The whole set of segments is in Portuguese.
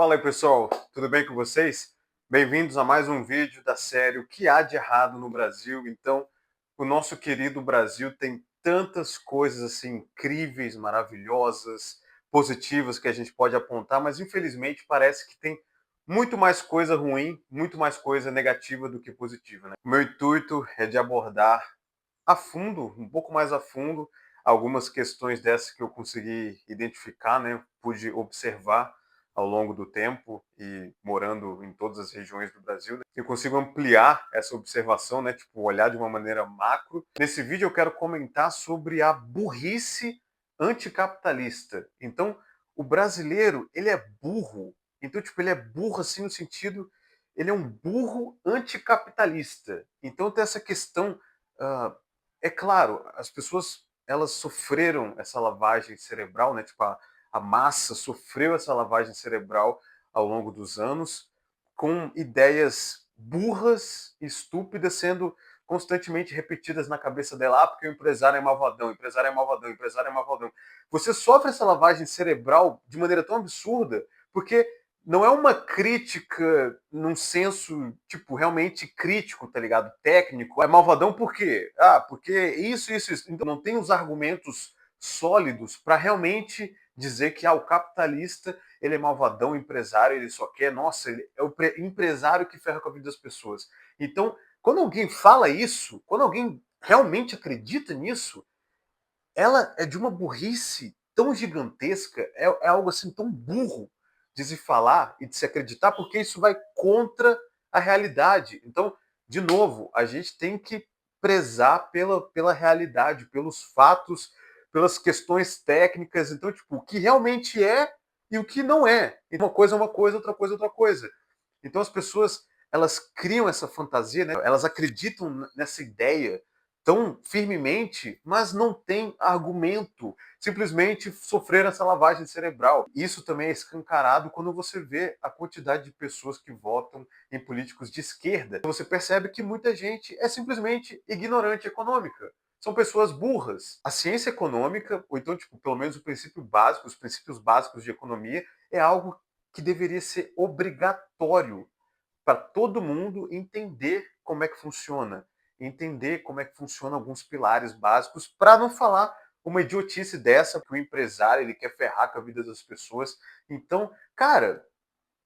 Fala aí pessoal, tudo bem com vocês? Bem-vindos a mais um vídeo da série O que há de errado no Brasil. Então, o nosso querido Brasil tem tantas coisas assim incríveis, maravilhosas, positivas que a gente pode apontar, mas infelizmente parece que tem muito mais coisa ruim, muito mais coisa negativa do que positiva, né? O meu intuito é de abordar a fundo, um pouco mais a fundo, algumas questões dessas que eu consegui identificar, né? Pude observar ao longo do tempo e morando em todas as regiões do Brasil, né? Eu consigo ampliar essa observação, né? Tipo, olhar de uma maneira macro. Nesse vídeo eu quero comentar sobre a burrice anticapitalista. Então, o brasileiro, ele é burro. Então, tipo, ele é burro assim no sentido, ele é um burro anticapitalista. Então tem essa questão, é claro, as pessoas elas sofreram essa lavagem cerebral, né? Tipo, a massa sofreu essa lavagem cerebral ao longo dos anos, com ideias burras, estúpidas, sendo constantemente repetidas na cabeça dela. Ah, porque o empresário é malvadão, o empresário é malvadão, o empresário é malvadão. Você sofre essa lavagem cerebral de maneira tão absurda, porque não é uma crítica num senso, tipo, realmente crítico, tá ligado? Técnico. É malvadão por quê? Ah, porque isso. Então não tem os argumentos sólidos para realmente dizer que o capitalista ele é malvadão, o empresário, ele só quer, nossa, ele é o empresário que ferra com a vida das pessoas. Então, quando alguém fala isso, quando alguém realmente acredita nisso, ela é de uma burrice tão gigantesca, é algo assim tão burro de se falar e de se acreditar, porque isso vai contra a realidade. Então, de novo, a gente tem que prezar pela realidade, pelos fatos, pelas questões técnicas. Então, tipo, o que realmente é e o que não é. Então, uma coisa é uma coisa, outra coisa é outra coisa. Então, as pessoas, elas criam essa fantasia, né? Elas acreditam nessa ideia tão firmemente, mas não tem argumento. Simplesmente sofreram essa lavagem cerebral. Isso também é escancarado quando você vê a quantidade de pessoas que votam em políticos de esquerda. Você percebe que muita gente é simplesmente ignorante econômica. São pessoas burras. A ciência econômica, ou então, tipo, pelo menos o princípio básico, os princípios básicos de economia, é algo que deveria ser obrigatório para todo mundo entender como é que funciona, entender como é que funcionam alguns pilares básicos, para não falar uma idiotice dessa que o empresário ele quer ferrar com a vida das pessoas. Então, cara,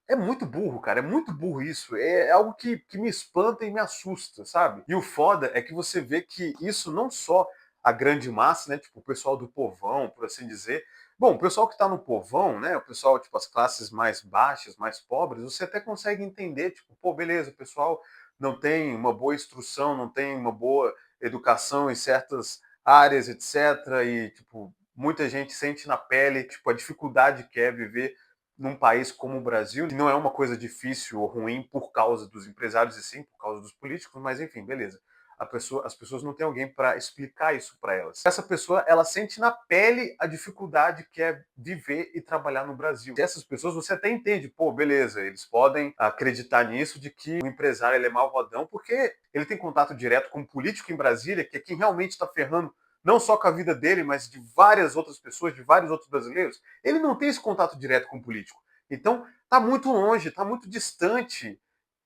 é muito burro, cara, é muito burro isso. É algo que me espanta e me assusta, sabe? E o foda é que você vê que isso não só a grande massa, né? Tipo, o pessoal do povão, por assim dizer. Bom, o pessoal que tá no povão, né? O pessoal, tipo, as classes mais baixas, mais pobres, você até consegue entender, tipo, pô, beleza, o pessoal não tem uma boa instrução, não tem uma boa educação em certas áreas, etc. E, tipo, muita gente sente na pele, tipo, a dificuldade que é viver num país como o Brasil, que não é uma coisa difícil ou ruim por causa dos empresários e sim por causa dos políticos, mas enfim, beleza. As pessoas não têm alguém para explicar isso para elas. Essa pessoa, ela sente na pele a dificuldade que é viver e trabalhar no Brasil. E essas pessoas, você até entende, pô, beleza, eles podem acreditar nisso, de que o empresário ele é malvadão, porque ele tem contato direto com um político em Brasília, que é quem realmente está ferrando não só com a vida dele, mas de várias outras pessoas, de vários outros brasileiros. Ele não tem esse contato direto com o político. Então, está muito longe, está muito distante.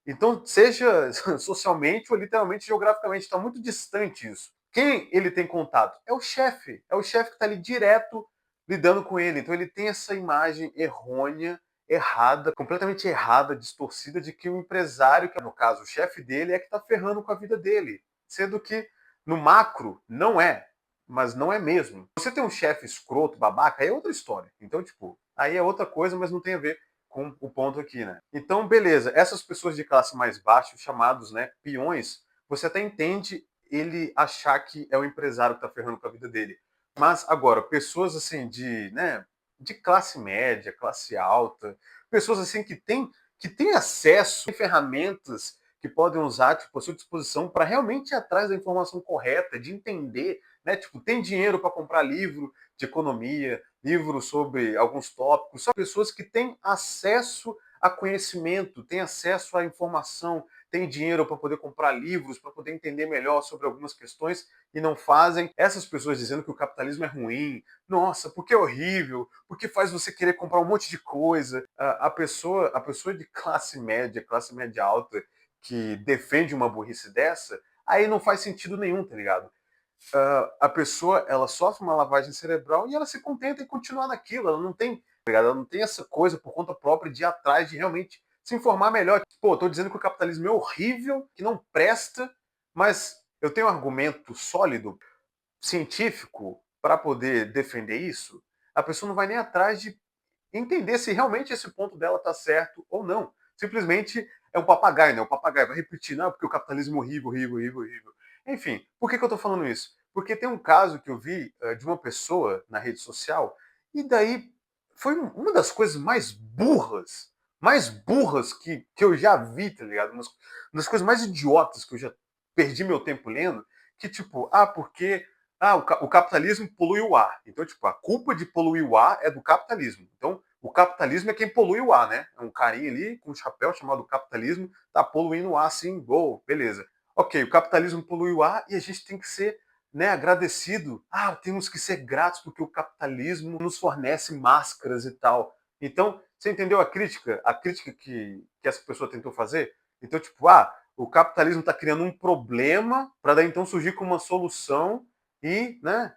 Então, seja socialmente ou literalmente geograficamente, está muito distante isso. Quem ele tem contato? É o chefe que está ali direto lidando com ele. Então, ele tem essa imagem errônea, errada, completamente errada, distorcida, de que o empresário, que no caso o chefe dele, é que está ferrando com a vida dele. Sendo que no macro não é, mas não é mesmo. Você tem um chefe escroto, babaca, aí é outra história. Então, tipo, aí é outra coisa, mas não tem a ver com o ponto aqui, né? Então, beleza, essas pessoas de classe mais baixa, chamados, né, peões, você até entende ele achar que é o empresário que está ferrando com a vida dele. Mas agora, pessoas assim de, né, de classe média, classe alta, pessoas assim que têm acesso a ferramentas que podem usar tipo, à sua disposição para realmente ir atrás da informação correta, de entender, né? Tipo, tem dinheiro para comprar livro de economia, livros sobre alguns tópicos, são pessoas que têm acesso a conhecimento, têm acesso à informação, têm dinheiro para poder comprar livros, para poder entender melhor sobre algumas questões e não fazem. Essas pessoas dizendo que o capitalismo é ruim, nossa, porque é horrível, porque faz você querer comprar um monte de coisa. A pessoa de classe média alta, que defende uma burrice dessa, aí não faz sentido nenhum, tá ligado? A pessoa, ela sofre uma lavagem cerebral e ela se contenta em continuar naquilo, ela não tem, tá ligado? Ela não tem essa coisa por conta própria de ir atrás de realmente se informar melhor. Pô, eu tô dizendo que o capitalismo é horrível, que não presta, mas eu tenho um argumento sólido, científico, para poder defender isso. A pessoa não vai nem atrás de entender se realmente esse ponto dela está certo ou não. Simplesmente é um papagaio, né? O papagaio vai repetir, não, porque o capitalismo é horrível, horrível, horrível, horrível. Enfim, por que eu estou falando isso? Porque tem um caso que eu vi de uma pessoa na rede social, e daí foi uma das coisas mais burras que eu já vi, tá ligado? Uma das coisas mais idiotas que eu já perdi meu tempo lendo, que tipo, porque o capitalismo polui o ar. Então, tipo, a culpa de poluir o ar é do capitalismo. Então, o capitalismo é quem polui o ar, né? É um carinha ali com um chapéu chamado capitalismo, tá poluindo o ar assim, beleza. Ok, o capitalismo polui o ar e a gente tem que ser, né, agradecido. Temos que ser gratos porque o capitalismo nos fornece máscaras e tal. Então, você entendeu a crítica? A crítica que essa pessoa tentou fazer? Então, tipo, o capitalismo está criando um problema para daí então surgir com uma solução e, né,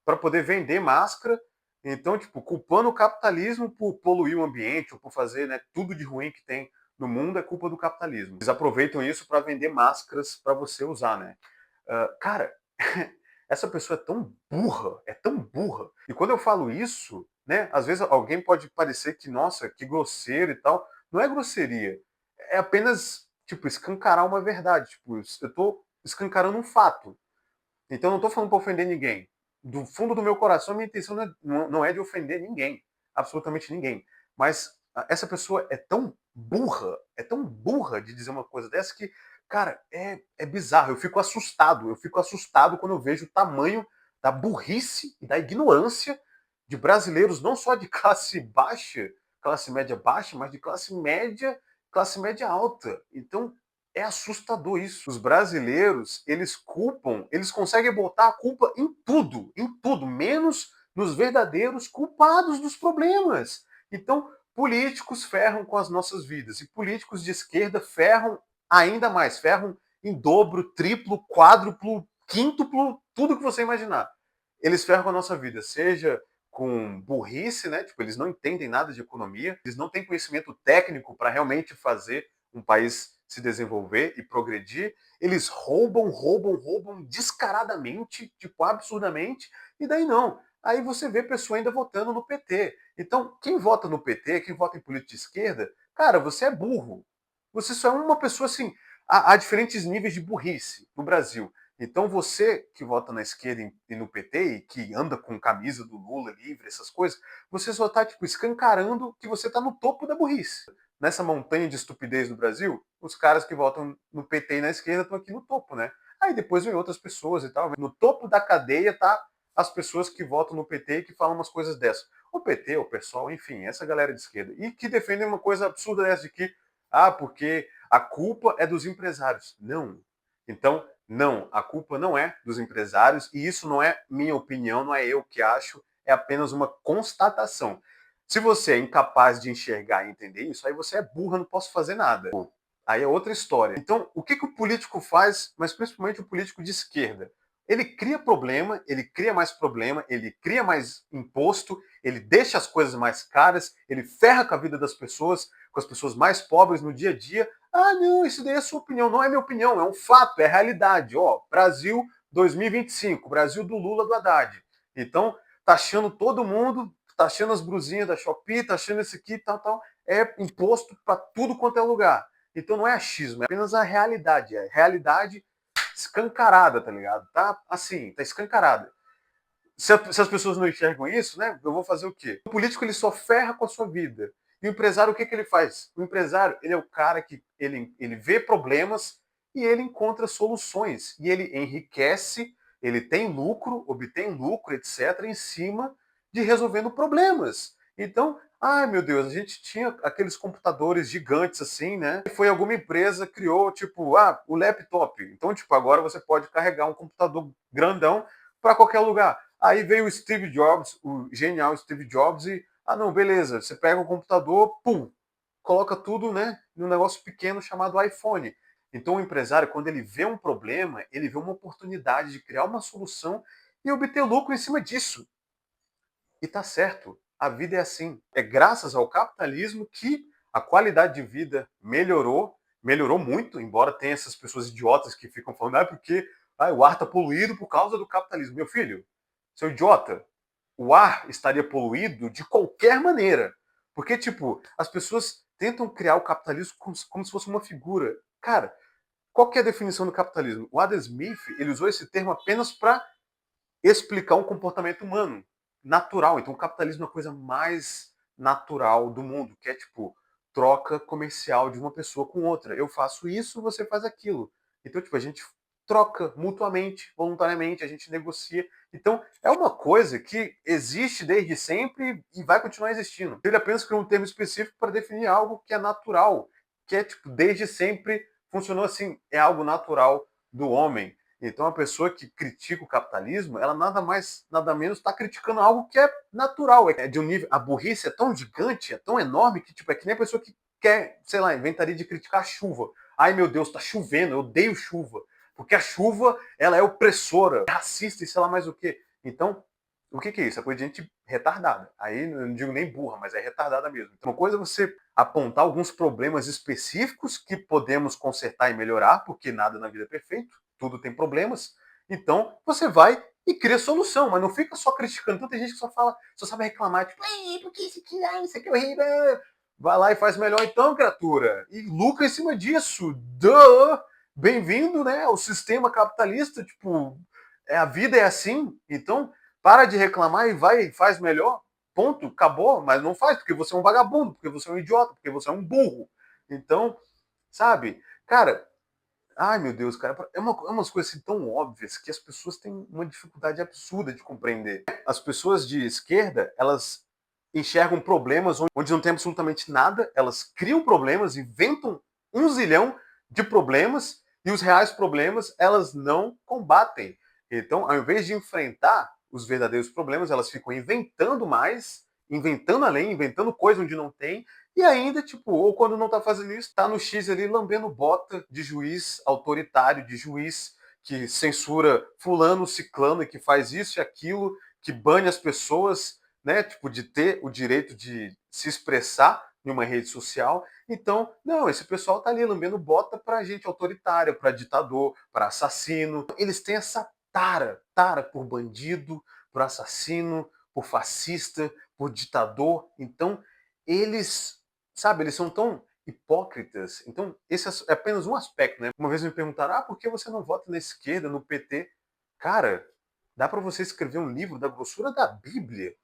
para poder vender máscara. Então, tipo, culpando o capitalismo por poluir o ambiente ou por fazer, né, tudo de ruim que tem no mundo é culpa do capitalismo. Eles aproveitam isso para vender máscaras para você usar, né? Cara, essa pessoa é tão burra. E quando eu falo isso, né, às vezes alguém pode parecer que, nossa, que grosseiro e tal. Não é grosseria. É apenas, tipo, escancarar uma verdade. Tipo, eu tô escancarando um fato. Então, eu não estou falando para ofender ninguém. Do fundo do meu coração, minha intenção não é de ofender ninguém. Absolutamente ninguém. Mas essa pessoa é tão burra de dizer uma coisa dessa que, cara, é bizarro. Eu fico assustado. Eu fico assustado quando eu vejo o tamanho da burrice e da ignorância de brasileiros, não só de classe baixa, classe média baixa, mas de classe média alta. Então, é assustador isso. Os brasileiros, eles conseguem botar a culpa em tudo, menos nos verdadeiros culpados dos problemas. Então, políticos ferram com as nossas vidas e políticos de esquerda ferram ainda mais, ferram em dobro, triplo, quádruplo, quíntuplo, tudo que você imaginar. Eles ferram com a nossa vida, seja com burrice, né? Tipo, eles não entendem nada de economia, eles não têm conhecimento técnico para realmente fazer um país se desenvolver e progredir. Eles roubam descaradamente, tipo, absurdamente, e daí não. Aí você vê pessoa ainda votando no PT. Então, quem vota no PT, quem vota em política de esquerda, cara, você é burro. Você só é uma pessoa assim. Há diferentes níveis de burrice no Brasil. Então, você que vota na esquerda e no PT e que anda com camisa do Lula livre, essas coisas, você só está tipo, escancarando que você está no topo da burrice. Nessa montanha de estupidez do Brasil, os caras que votam no PT e na esquerda estão aqui no topo, né? Aí depois vem outras pessoas e tal. No topo da cadeia tá as pessoas que votam no PT e que falam umas coisas dessas. O PT, o PSOL, enfim, essa galera de esquerda. E que defendem uma coisa absurda dessa de que, porque a culpa é dos empresários. Não. Então, não, a culpa não é dos empresários e isso não é minha opinião, não é eu que acho, é apenas uma constatação. Se você é incapaz de enxergar e entender isso, aí você é burro, eu não posso fazer nada. Aí é outra história. Então, o que o político faz, mas principalmente o político de esquerda? Ele cria problema, ele cria mais problema, ele cria mais imposto, ele deixa as coisas mais caras, ele ferra com a vida das pessoas, com as pessoas mais pobres no dia a dia. Não, isso daí é sua opinião. Não é minha opinião, é um fato, é realidade. Brasil 2025, Brasil do Lula, do Haddad. Então, taxando todo mundo, taxando as brusinhas da Shopee, taxando esse aqui, tal. É imposto para tudo quanto é lugar. Então não é achismo, é apenas a realidade. É realidade escancarada, tá ligado? Tá assim, tá escancarada. Se as pessoas não enxergam isso, né? Eu vou fazer o quê? O político ele só ferra com a sua vida. E o empresário, o que, que ele faz? O empresário, ele é o cara que ele vê problemas e ele encontra soluções. E ele enriquece, ele tem lucro, obtém lucro, etc., em cima de resolvendo problemas. Então, Ai, meu Deus, a gente tinha aqueles computadores gigantes assim, né? E foi alguma empresa criou, tipo, o laptop. Então, tipo, agora você pode carregar um computador grandão para qualquer lugar. Aí veio o Steve Jobs, o genial Steve Jobs, e, não, beleza, você pega o computador, pum, coloca tudo, né, num negócio pequeno chamado iPhone. Então, o empresário, quando ele vê um problema, ele vê uma oportunidade de criar uma solução e obter lucro em cima disso. E tá certo, a vida é assim. É graças ao capitalismo que a qualidade de vida melhorou, melhorou muito, embora tenha essas pessoas idiotas que ficam falando, porque o ar está poluído por causa do capitalismo. Meu filho, seu idiota, o ar estaria poluído de qualquer maneira. Porque, tipo, as pessoas tentam criar o capitalismo como se fosse uma figura. Cara, qual que é a definição do capitalismo? O Adam Smith, ele usou esse termo apenas para explicar um comportamento humano natural. Então, o capitalismo é a coisa mais natural do mundo, que é tipo troca comercial de uma pessoa com outra. Eu faço isso, você faz aquilo. Então, tipo, a gente troca mutuamente, voluntariamente, a gente negocia. Então, é uma coisa que existe desde sempre e vai continuar existindo. Ele apenas criou um termo específico para definir algo que é natural, que é tipo, desde sempre funcionou assim, é algo natural do homem. Então, a pessoa que critica o capitalismo, ela nada mais, nada menos está criticando algo que é natural. É de um nível. A burrice é tão gigante, é tão enorme, que tipo, é que nem a pessoa que quer, sei lá, inventaria de criticar a chuva. Ai meu Deus, está chovendo, eu odeio chuva. Porque a chuva, ela é opressora, é racista e sei lá mais o quê. Então, o que é isso? É coisa de gente retardada. Aí eu não digo nem burra, mas é retardada mesmo. Então, uma coisa é você apontar alguns problemas específicos que podemos consertar e melhorar, porque nada na vida é perfeito, tudo tem problemas. Então, você vai e cria solução, mas não fica só criticando. Tanta gente que só fala, só sabe reclamar, tipo, por que isso aqui é horrível? Vai lá e faz melhor então, criatura. E lucra em cima disso. Duh! Bem-vindo, né, ao sistema capitalista, tipo, a vida é assim, então para de reclamar e vai e faz melhor. Ponto, acabou, mas não faz porque você é um vagabundo, porque você é um idiota, porque você é um burro. Então, sabe, cara, ai meu Deus, cara, é umas coisas assim tão óbvias que as pessoas têm uma dificuldade absurda de compreender. As pessoas de esquerda, elas enxergam problemas onde não tem absolutamente nada, elas criam problemas, inventam um zilhão de problemas e os reais problemas elas não combatem. Então, ao invés de enfrentar os verdadeiros problemas, elas ficam inventando mais, inventando além, inventando coisa onde não tem, e ainda, tipo, ou quando não tá fazendo isso, tá no X ali lambendo bota de juiz autoritário, de juiz que censura fulano, ciclano, e que faz isso e aquilo, que bane as pessoas, né, tipo, de ter o direito de se expressar em uma rede social. Então, não, esse pessoal tá ali lambendo bota pra gente autoritária, pra ditador, pra assassino. Eles têm essa tara por bandido, por assassino, por fascista, por ditador. Então, eles, sabe, eles são tão hipócritas. Então, esse é apenas um aspecto, né? Uma vez me perguntaram, por que você não vota na esquerda, no PT? Cara, dá para você escrever um livro da grossura da Bíblia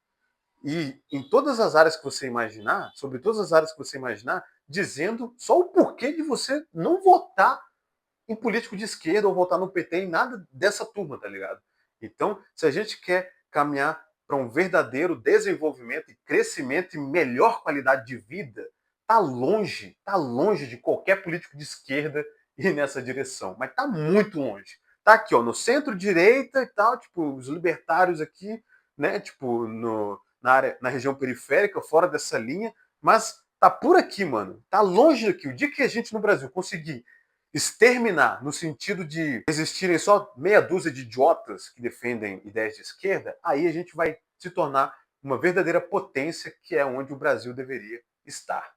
e em todas as áreas que você imaginar, sobre todas as áreas que você imaginar, dizendo só o porquê de você não votar em político de esquerda ou votar no PT, em nada dessa turma, tá ligado? Então, se a gente quer caminhar para um verdadeiro desenvolvimento e crescimento e melhor qualidade de vida, tá longe de qualquer político de esquerda ir nessa direção, mas tá muito longe. Tá aqui, ó, no centro-direita e tal, tipo, os libertários aqui, né, tipo, na área, na região periférica, fora dessa linha, mas tá por aqui, mano. Tá longe daqui. O dia que a gente no Brasil conseguir exterminar, no sentido de existirem só meia dúzia de idiotas que defendem ideias de esquerda, aí a gente vai se tornar uma verdadeira potência, que é onde o Brasil deveria estar.